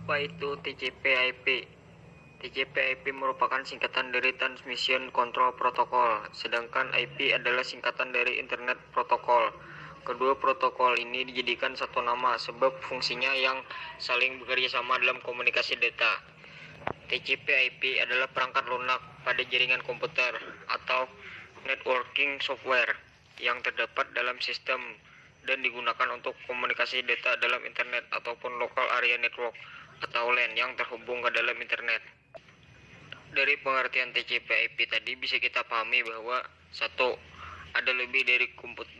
Apa itu TCP/IP? TCP/IP merupakan singkatan dari Transmission Control Protocol, sedangkan IP adalah singkatan dari Internet Protocol. Kedua protokol ini dijadikan satu nama sebab fungsinya yang saling bekerja sama dalam komunikasi data. TCP/IP adalah perangkat lunak pada jaringan komputer atau networking software yang terdapat dalam sistem dan digunakan untuk komunikasi data dalam internet ataupun local area network atau LAN yang terhubung ke dalam internet. Dari pengertian TCP/IP tadi bisa kita pahami bahwa satu, ada lebih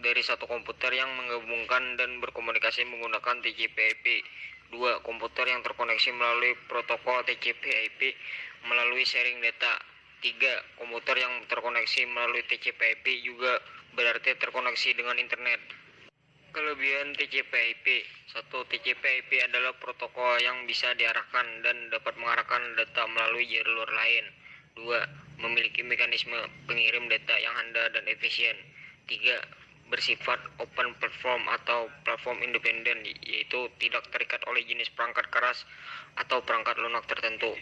dari satu komputer yang menggabungkan dan berkomunikasi menggunakan TCP/IP. Dua, komputer yang terkoneksi melalui protokol TCP/IP melalui sharing data. Tiga, komputer yang terkoneksi melalui TCP/IP juga berarti terkoneksi dengan internet. Kelebihan TCP/IP. 1. TCP/IP adalah protokol yang bisa diarahkan dan dapat mengarahkan data melalui jalur lain. 2. Memiliki mekanisme pengirim data yang handal dan efisien. 3. Bersifat open platform atau platform independen, yaitu tidak terikat oleh jenis perangkat keras atau perangkat lunak tertentu.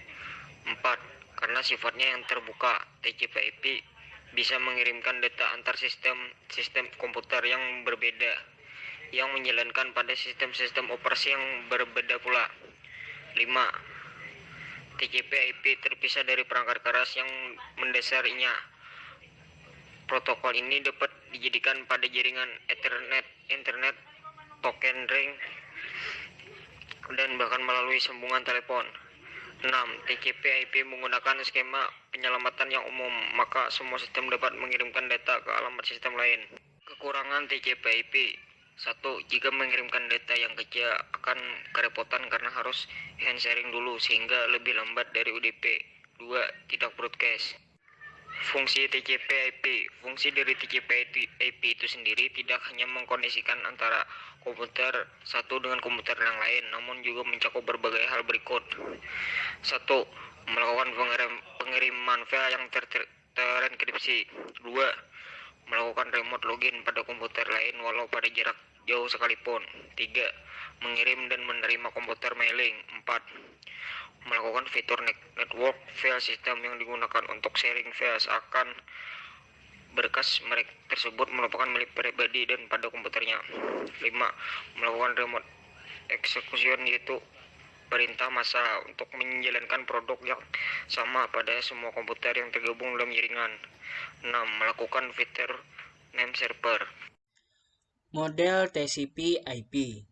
4. Karena sifatnya yang terbuka, TCP/IP bisa mengirimkan data antar sistem komputer yang berbeda, yang menjalankan pada sistem-sistem operasi yang berbeda pula. 5. TCP/IP terpisah dari perangkat keras yang mendasarinya. Protokol ini dapat dijadikan pada jaringan Ethernet, token ring, dan bahkan melalui sambungan telepon. 6. TCP/IP menggunakan skema penyelamatan yang umum, maka semua sistem dapat mengirimkan data ke alamat sistem lain. Kekurangan TCP/IP. 1. Jika mengirimkan data yang kecil akan kerepotan karena harus hand sharing dulu sehingga lebih lambat dari UDP. 2. Tidak broadcast. Fungsi TCP/IP. Fungsi dari TCP/IP itu sendiri tidak hanya mengkoneksikan antara komputer satu dengan komputer yang lain, namun juga mencakup berbagai hal berikut. 1. Melakukan pengiriman file yang terenkripsi. 2. Melakukan remote login pada komputer lain walau pada jarak jauh sekalipun. 3. Mengirim dan menerima komputer mailing. 4. Melakukan fitur network file system yang digunakan untuk sharing files akan berkas mereka tersebut merupakan milik pribadi dan pada komputernya. 5. Melakukan remote execution, yaitu perintah massal untuk menjalankan produk yang sama pada semua komputer yang tergabung dalam jaringan. 6. Melakukan fitur name server. Model TCP/IP.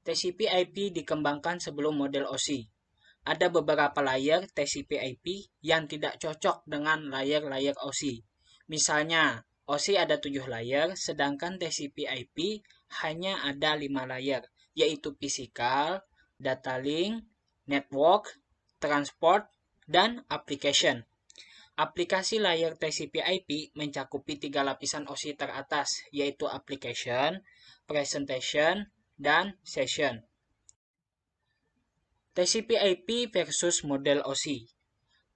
TCP/IP dikembangkan sebelum model OSI. Ada beberapa layer TCP/IP yang tidak cocok dengan layer-layer OSI. Misalnya, OSI ada 7 layer, sedangkan TCP/IP hanya ada 5 layer, yaitu physical, data link, network, transport, dan application. Aplikasi layer TCP/IP mencakupi 3 lapisan OSI teratas, yaitu application, presentation, dan session. TCP/IP versus model OSI.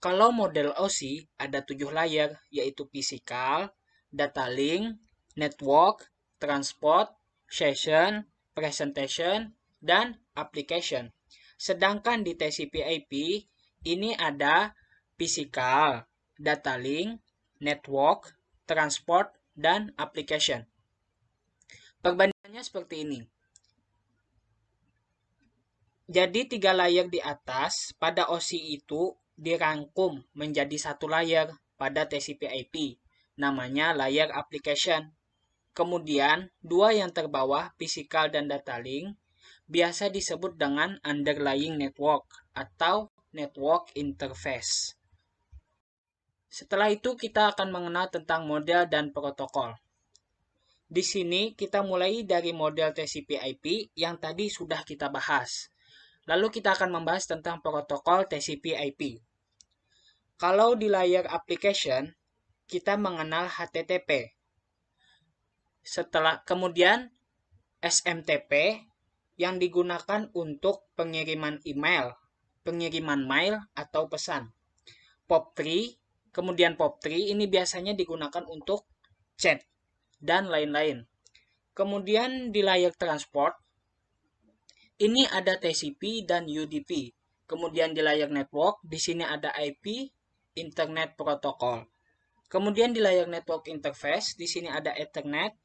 Kalau model OSI ada 7 layer, yaitu physical, data link, network, transport, session, presentation, dan application. Sedangkan di TCP/IP ini ada physical, data link, network, transport, dan application. Perbandingannya seperti ini. Jadi 3 layer di atas pada OSI itu dirangkum menjadi satu layer pada TCP/IP, namanya layer application. Kemudian 2 yang terbawah, physical dan data link, biasa disebut dengan underlying network atau network interface. Setelah itu kita akan mengenal tentang model dan protokol. Di sini kita mulai dari model TCP/IP yang tadi sudah kita bahas. Lalu kita akan membahas tentang protokol TCP/IP. Kalau di layer application, kita mengenal HTTP. Kemudian SMTP yang digunakan untuk pengiriman email, pengiriman mail atau pesan. POP3, kemudian POP3 ini biasanya digunakan untuk chat dan lain-lain. Kemudian di layer transport, ini ada TCP dan UDP. Kemudian di layar network, di sini ada IP, Internet Protocol. Kemudian di layar network interface, di sini ada Ethernet,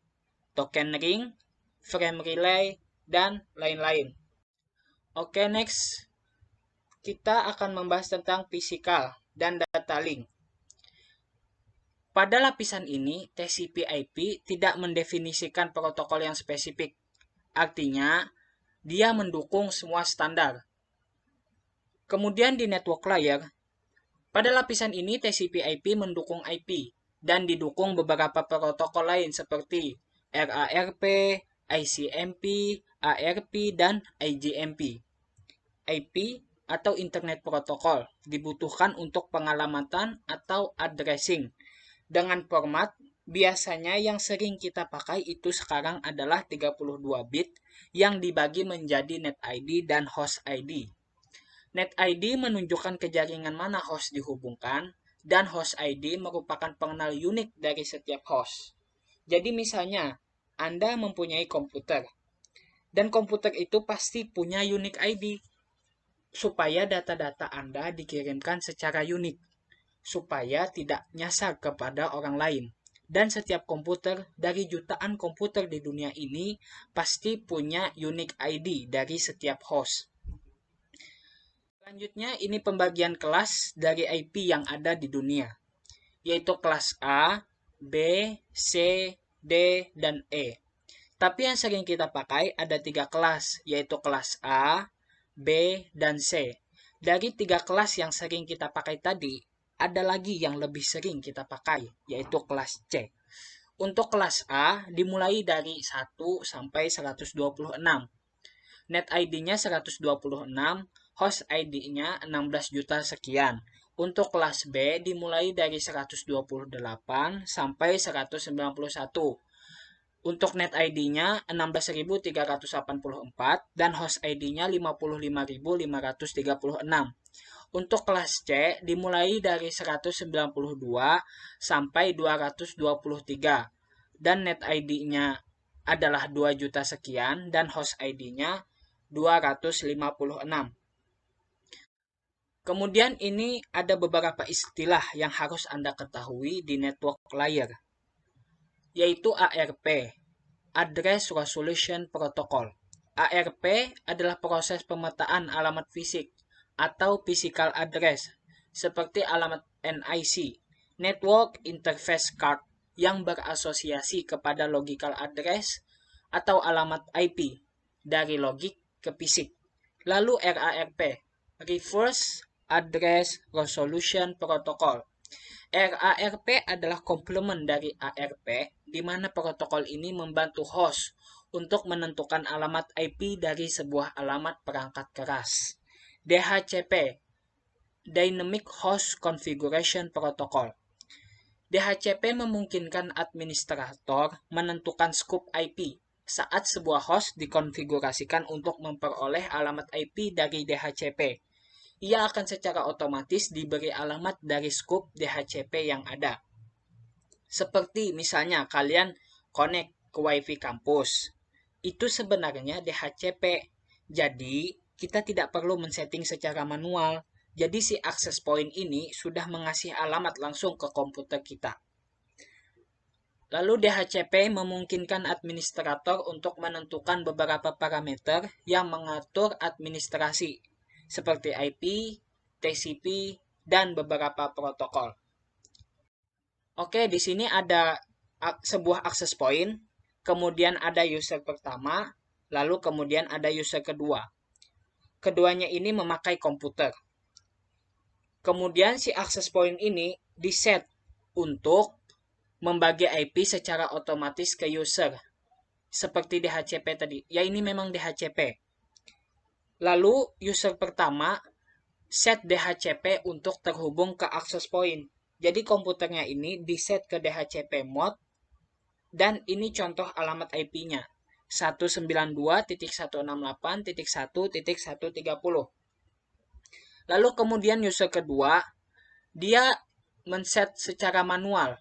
token ring, frame relay, dan lain-lain. Oke, next. Kita akan membahas tentang physical dan data link. Pada lapisan ini, TCP/IP tidak mendefinisikan protokol yang spesifik. Artinya, dia mendukung semua standar. Kemudian di network layer, pada lapisan ini TCP/IP mendukung IP dan didukung beberapa protokol lain seperti RARP, ICMP, ARP, dan IGMP. IP atau Internet Protocol dibutuhkan untuk pengalamatan atau addressing. Dengan format, biasanya yang sering kita pakai itu sekarang adalah 32 bit yang dibagi menjadi net ID dan host ID. Net ID menunjukkan ke jaringan mana host dihubungkan, dan host ID merupakan pengenal unik dari setiap host. Jadi misalnya, Anda mempunyai komputer, dan komputer itu pasti punya unique ID, supaya data-data Anda dikirimkan secara unik, supaya tidak nyasar kepada orang lain. Dan setiap komputer dari jutaan komputer di dunia ini pasti punya unique ID dari setiap host. Selanjutnya, ini pembagian kelas dari IP yang ada di dunia, yaitu kelas A, B, C, D, dan E. Tapi yang sering kita pakai ada 3 kelas, yaitu kelas A, B, dan C. Dari 3 kelas yang sering kita pakai tadi, ada lagi yang lebih sering kita pakai, yaitu kelas C. Untuk kelas A dimulai dari 1 sampai 126. Net ID-nya 126, host ID-nya 16 juta sekian. Untuk kelas B dimulai dari 128 sampai 191. Untuk net ID-nya 16.384 dan host ID-nya 55.536. Untuk kelas C dimulai dari 192 sampai 223 dan net ID-nya adalah 2 juta sekian dan host ID-nya 256. Kemudian ini ada beberapa istilah yang harus Anda ketahui di network layer, yaitu ARP, Address Resolution Protocol. ARP adalah proses pemetaan alamat fisik atau physical address, seperti alamat NIC, Network Interface Card, yang berasosiasi kepada logical address atau alamat IP, dari logik ke fisik. Lalu RARP, Reverse Address Resolution Protocol. RARP adalah komplement dari ARP, di mana protokol ini membantu host untuk menentukan alamat IP dari sebuah alamat perangkat keras. DHCP, Dynamic Host Configuration Protocol. DHCP memungkinkan administrator menentukan scope IP saat sebuah host dikonfigurasikan untuk memperoleh alamat IP dari DHCP. Ia akan secara otomatis diberi alamat dari scope DHCP yang ada. Seperti misalnya kalian connect ke WiFi kampus. Itu sebenarnya DHCP. Jadi, kita tidak perlu men-setting secara manual. Jadi si access point ini sudah mengasih alamat langsung ke komputer kita. Lalu DHCP memungkinkan administrator untuk menentukan beberapa parameter yang mengatur administrasi, seperti IP, TCP, dan beberapa protokol. Oke, di sini ada sebuah access point, kemudian ada user pertama, lalu kemudian ada user kedua. Keduanya ini memakai komputer. Kemudian si access point ini diset untuk membagi IP secara otomatis ke user, seperti DHCP tadi. Ya, ini memang DHCP. Lalu user pertama set DHCP untuk terhubung ke access point. Jadi komputernya ini diset ke DHCP mode, dan ini contoh alamat IP-nya 192.168.1.130. Lalu kemudian user kedua, dia men-set secara manual,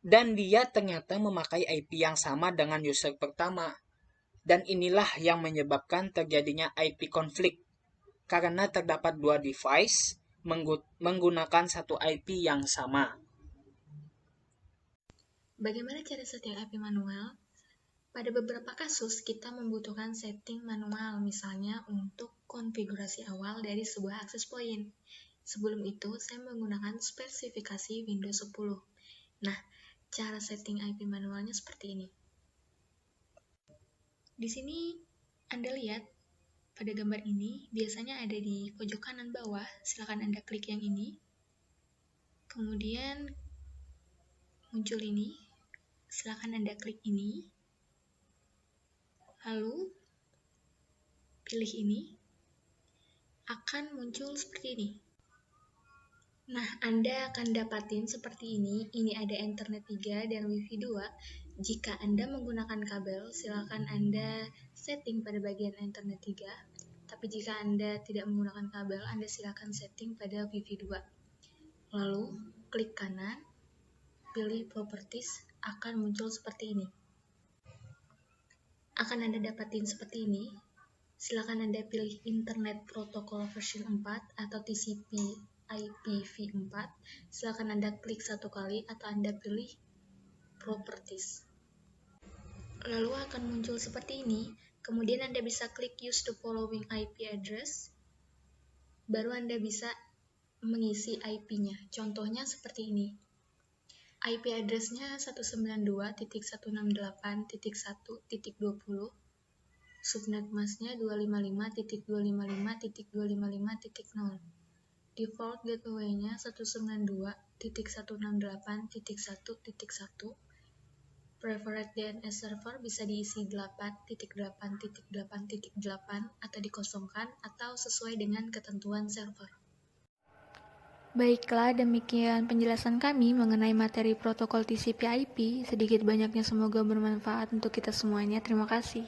dan dia ternyata memakai IP yang sama dengan user pertama. Dan inilah yang menyebabkan terjadinya IP konflik. karena terdapat dua device menggunakan satu IP yang sama. Bagaimana cara setting IP manual? Pada beberapa kasus, kita membutuhkan setting manual, misalnya untuk konfigurasi awal dari sebuah access point. Sebelum itu, saya menggunakan spesifikasi Windows 10. Nah, cara setting IP manualnya seperti ini. Di sini, Anda lihat, pada gambar ini, biasanya ada di pojok kanan bawah, silakan Anda klik yang ini. Kemudian, muncul ini, silakan Anda klik ini. Lalu, pilih ini, akan muncul seperti ini. Nah, Anda akan dapatin seperti ini ada Ethernet 3 dan Wi-Fi 2. Jika Anda menggunakan kabel, silakan Anda setting pada bagian Ethernet 3. Tapi jika Anda tidak menggunakan kabel, Anda silakan setting pada Wi-Fi 2. Lalu, klik kanan, pilih Properties, akan muncul seperti ini. Akan Anda dapatin seperti ini. Silakan Anda pilih Internet Protocol version 4 atau TCP IPv4. Silakan Anda klik satu kali atau Anda pilih Properties. Lalu akan muncul seperti ini. Kemudian Anda bisa klik Use the following IP address. Baru Anda bisa mengisi IP-nya. Contohnya seperti ini. IP address-nya 192.168.1.20. Subnet masknya 255.255.255.0. Default gateway-nya 192.168.1.1. Preferred DNS server bisa diisi 8.8.8.8 atau dikosongkan atau sesuai dengan ketentuan server. Baiklah, demikian penjelasan kami mengenai materi protokol TCP/IP. Sedikit banyaknya semoga bermanfaat untuk kita semuanya. Terima kasih.